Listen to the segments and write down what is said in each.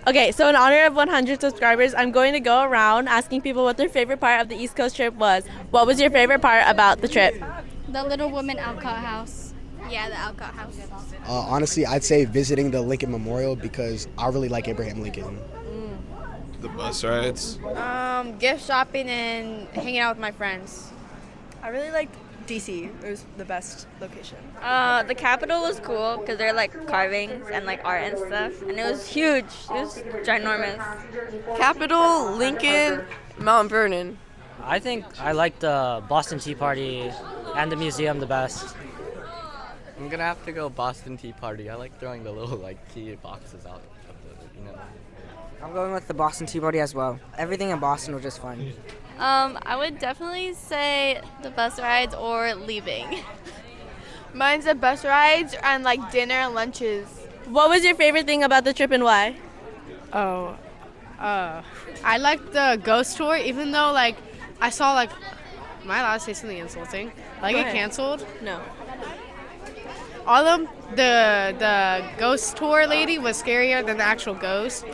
Okay, so in honor of 100 subscribers, I'm going to go around asking people what their favorite part of the East Coast trip was. What was your favorite part about the trip? The Little Women Alcott House. Yeah, the Alcott House. Honestly, I'd say visiting the Lincoln Memorial because I really like Abraham Lincoln. The bus rides. Gift shopping and hanging out with my friends. I really liked DC. It was the best location. The Capitol was cool because they're like carvings and like art and stuff, and it was huge. It was ginormous. Capitol, Lincoln, Mount Vernon. I think I like the Boston Tea Party and the museum the best. I'm gonna have to go Boston Tea Party. I like throwing the little tea boxes out of the. I'm going with the Boston Tea Party as well. Everything in Boston was just fun. I would definitely say the bus rides or leaving. Mine's the bus rides and like dinner and lunches. What was your favorite thing about the trip and why? I liked the ghost tour, even though like I saw like. Am I allowed to say something insulting? Like Go it ahead. canceled. No. All of them, the ghost tour lady was scarier than the actual ghost.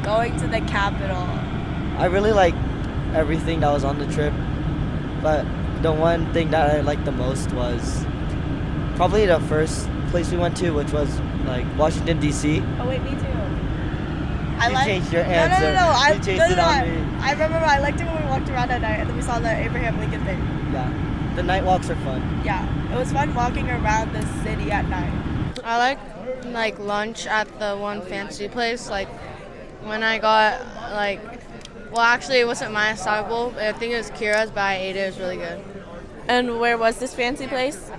Going to the Capitol. I really liked everything that was on the trip, but the one thing that I liked the most was probably the first place we went to, which was like Washington D.C. Oh wait, me too. You changed your answer. No. You changed it on me. I remember I liked it when we walked around at night and then we saw the Abraham Lincoln thing. Yeah, the night walks are fun. Yeah, it was fun walking around the city at night. I like lunch at the one fancy place. Like when I got well actually it wasn't my Taco Bowl. I think it was Kira's, but I ate it. It was really good. And where was this fancy place?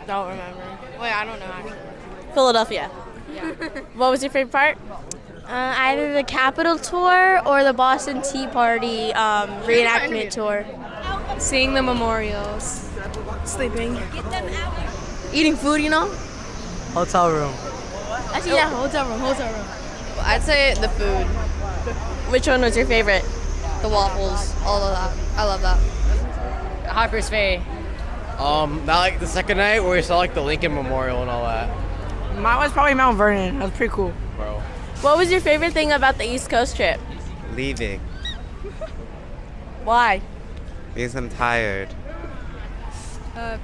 Don't remember. Wait, I don't know actually. Philadelphia. What was your favorite part? Either the Capitol tour or the Boston Tea Party reenactment tour. Seeing the memorials. Sleeping. Eating food, you know? Hotel room. Actually, yeah, hotel room. I'd say the food. Which one was your favorite? The waffles. All of that. I love that. Harper's Ferry. That the second night where we saw the Lincoln Memorial and all that. Mine was probably Mount Vernon. That was pretty cool. Bro. What was your favorite thing about the East Coast trip? Leaving Why? because I'm tired.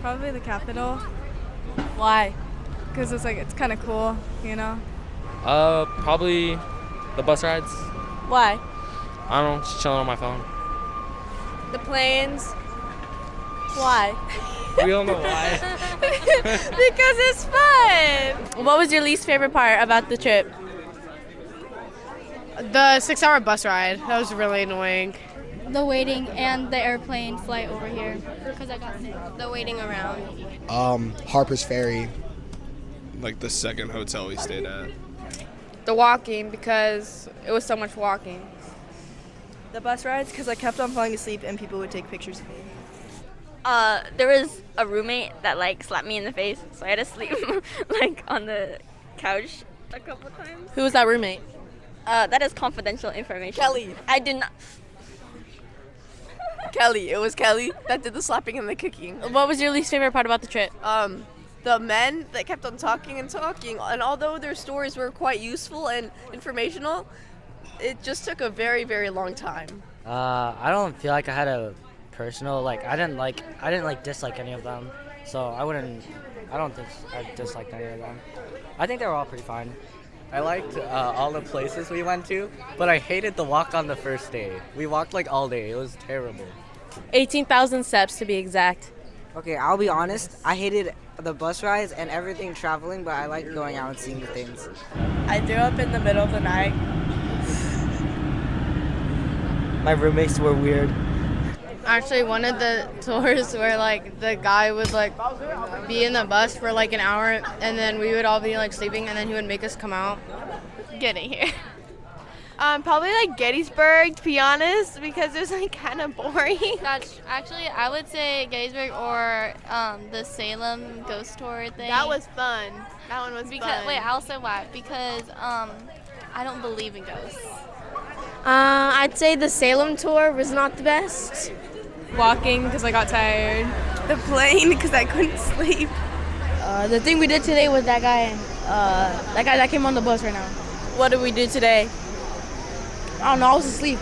Probably the Capitol Why? because it's kind of cool, you know. Probably the bus rides. Why? I don't know, just chilling on my phone. The planes. Why? We don't know why. Because it's fun. What was your least favorite part about the trip? The 6-hour bus ride. That was really annoying. The waiting and the airplane flight over here because I got sick. The waiting around. Harper's Ferry. Like the second hotel we stayed at. The walking because it was so much walking. The bus rides because I kept on falling asleep and people would take pictures of me. There was a roommate that slapped me in the face, so I had to sleep on the couch a couple times. Who was that roommate? That is confidential information. Kelly. I did not. Kelly. It was Kelly that did the slapping and the kicking. What was your least favorite part about the trip? The men that kept on talking and talking, and although their stories were quite useful and informational, it just took a very, very long time. I don't feel like I had a personal I didn't dislike any of them, so I don't think I disliked any of them. I think they were all pretty fine. I liked all the places we went to, but I hated the walk on the first day. We walked all day. It was terrible. 18,000 steps to be exact. Okay, I'll be honest. I hated the bus rides and everything traveling, but I like going out and seeing the things. I threw up in the middle of the night. My roommates were weird. Actually, one of the tours where the guy would be in the bus for an hour, and then we would all be sleeping, and then he would make us come out. Getting here. Probably Gettysburg, to be honest, because it was kind of boring. That's actually, I would say Gettysburg or the Salem ghost tour thing. That was fun. That one was fun. Wait, I'll say why. Because I don't believe in ghosts. I'd say the Salem tour was not the best. Walking because I got tired. The plane because I couldn't sleep. The thing we did today with that guy that came on the bus right now. What did we do today? I don't know, I was asleep.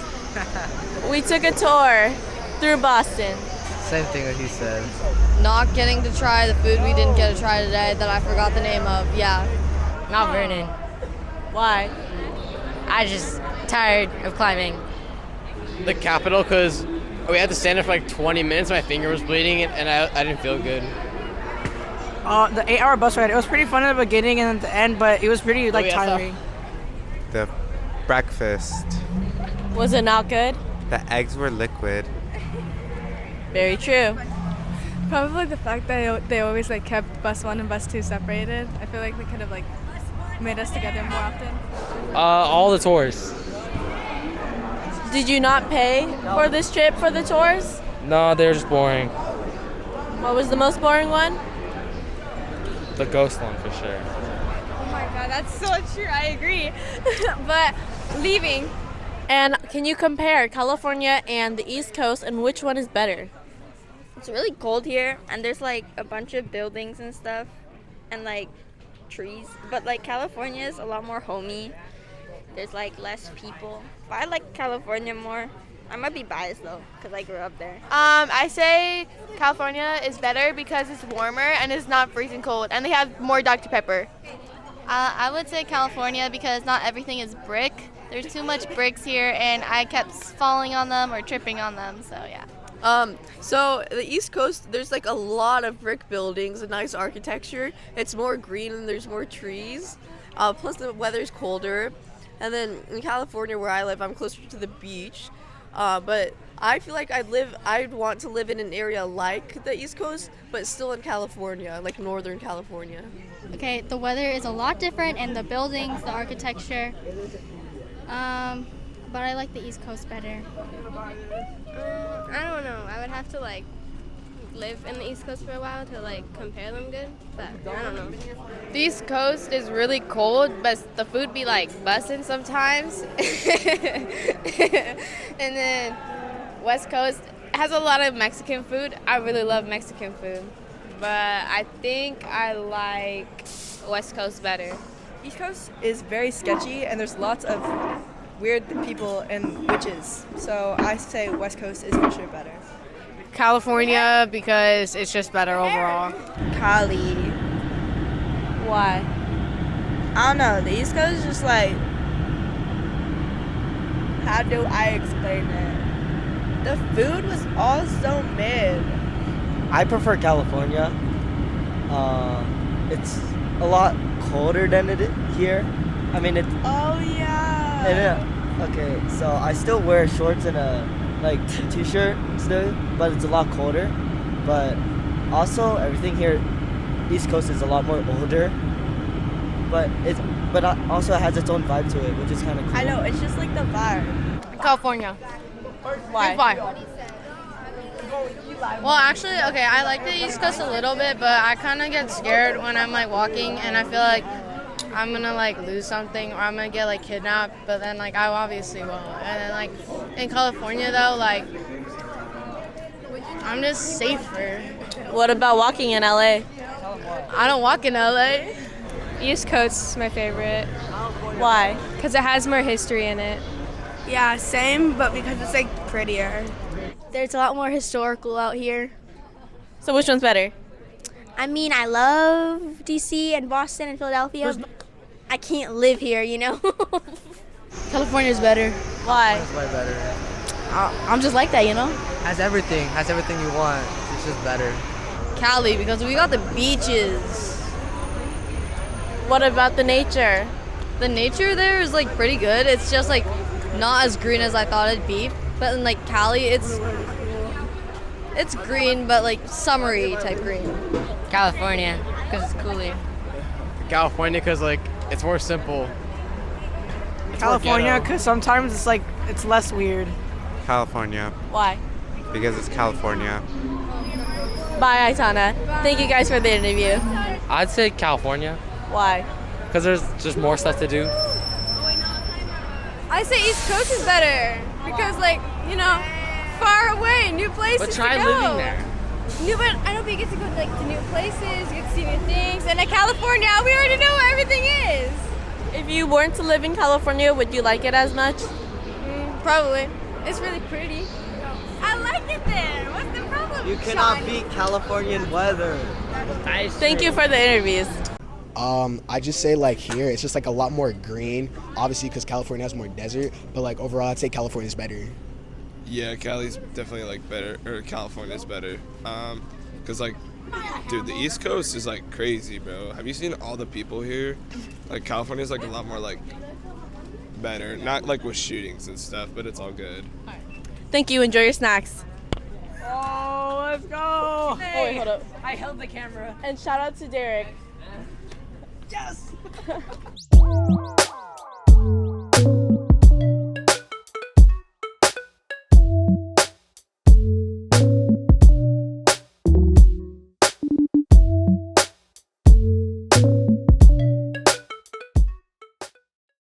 We took a tour through Boston. Same thing that he said. Not getting to try the food we didn't get to try today that I forgot the name of. Yeah. Mount Vernon. Why? I just tired of climbing. The Capitol, because we had to stand there for like 20 minutes. My finger was bleeding, and I didn't feel good. The 8-hour bus ride. It was pretty fun at the beginning and at the end, but it was pretty tiring. The breakfast. Was it not good? The eggs were liquid. Very true. Probably the fact that they always kept bus 1 and bus 2 separated. I feel like they could have made us together more often. All the tours. Did you not pay for this trip for the tours? No, they're just boring. What was the most boring one? The ghost one for sure. Oh my god, that's so true. I agree. But leaving. And can you compare California and the East Coast, and which one is better? It's really cold here, and there's a bunch of buildings and stuff, and trees. But California is a lot more homey. There's less people. But I like California more. I might be biased though, because I grew up there. I say California is better because it's warmer and it's not freezing cold, and they have more Dr. Pepper. I would say California because not everything is brick. There's too much bricks here, and I kept falling on them or tripping on them, so yeah. So the East Coast, there's a lot of brick buildings and nice architecture. It's more green and there's more trees. Plus the weather's colder. And then in California where I live, I'm closer to the beach. But I feel like I'd want to live in an area like the East Coast, but still in California, like Northern California. Okay, the weather is a lot different, and the buildings, the architecture. But I like the East Coast better. I don't know. I would have to live in the East Coast for a while to compare them good, but I don't know. The East Coast is really cold, but the food be bussin' sometimes. And then West Coast has a lot of Mexican food. I really love Mexican food, but I think I like West Coast better. East Coast is very sketchy, and there's lots of weird people and witches. So I say West Coast is for sure better. California because it's just better overall. Cali. Why? I don't know. The East Coast is just how do I explain it? The food was all so mid. I prefer California. It's a lot colder than it is here. I mean, it's. Oh yeah. Okay, so I still wear shorts and a t-shirt still, but it's a lot colder. But also everything here, East Coast is a lot more older. But also it has its own vibe to it, which is kind of cool. I know, it's just the vibe. California. Why? Well, actually, okay, I like the East Coast a little bit, but I kind of get scared when I'm walking, and I feel like I'm gonna lose something, or I'm gonna get kidnapped, but then I obviously won't. And then in California though, I'm just safer. What about walking in LA? I don't walk in LA. East Coast is my favorite. Why? Because it has more history in it. Yeah, same, but because it's prettier. There's a lot more historical out here. So which one's better? I mean, I love DC and Boston and Philadelphia. I can't live here, California's better. Why? It's way better. I'm just like that, Has everything you want. It's just better. Cali, because we got the beaches. What about the nature? The nature there is pretty good. It's just not as green as I thought it'd be. But in Cali, it's green, but summery type green. California, because it's cooler. California, because it's more simple. It's California, because sometimes it's less weird. California. Why? Because it's California. Bye, Aitana. Thank you guys for the interview. I'd say California, Why? because there's just more stuff to do. I say East Coast is better because, far away, new places But try to go. living there. but I know we get to go like to new places, get to see new things, and in California, we already know where everything is. If you weren't to live in California, would you like it as much? Probably. It's really pretty. I like it there. What's the problem? You cannot beat Californian weather. Thank you for the interviews. I just say like here, it's just like a lot more green. Obviously, because California has more desert, but like overall, I'd say California's better. Yeah, Cali's definitely like better, or California's better. Cause like, dude, the East Coast is like crazy, bro. Have you seen all the people here? Like California's like a lot more like better. Not like with shootings and stuff, but it's all good. Thank you. Enjoy your snacks. Oh, let's go! Oh, wait, hold up. I held the camera. And shout out to Derek. Yes!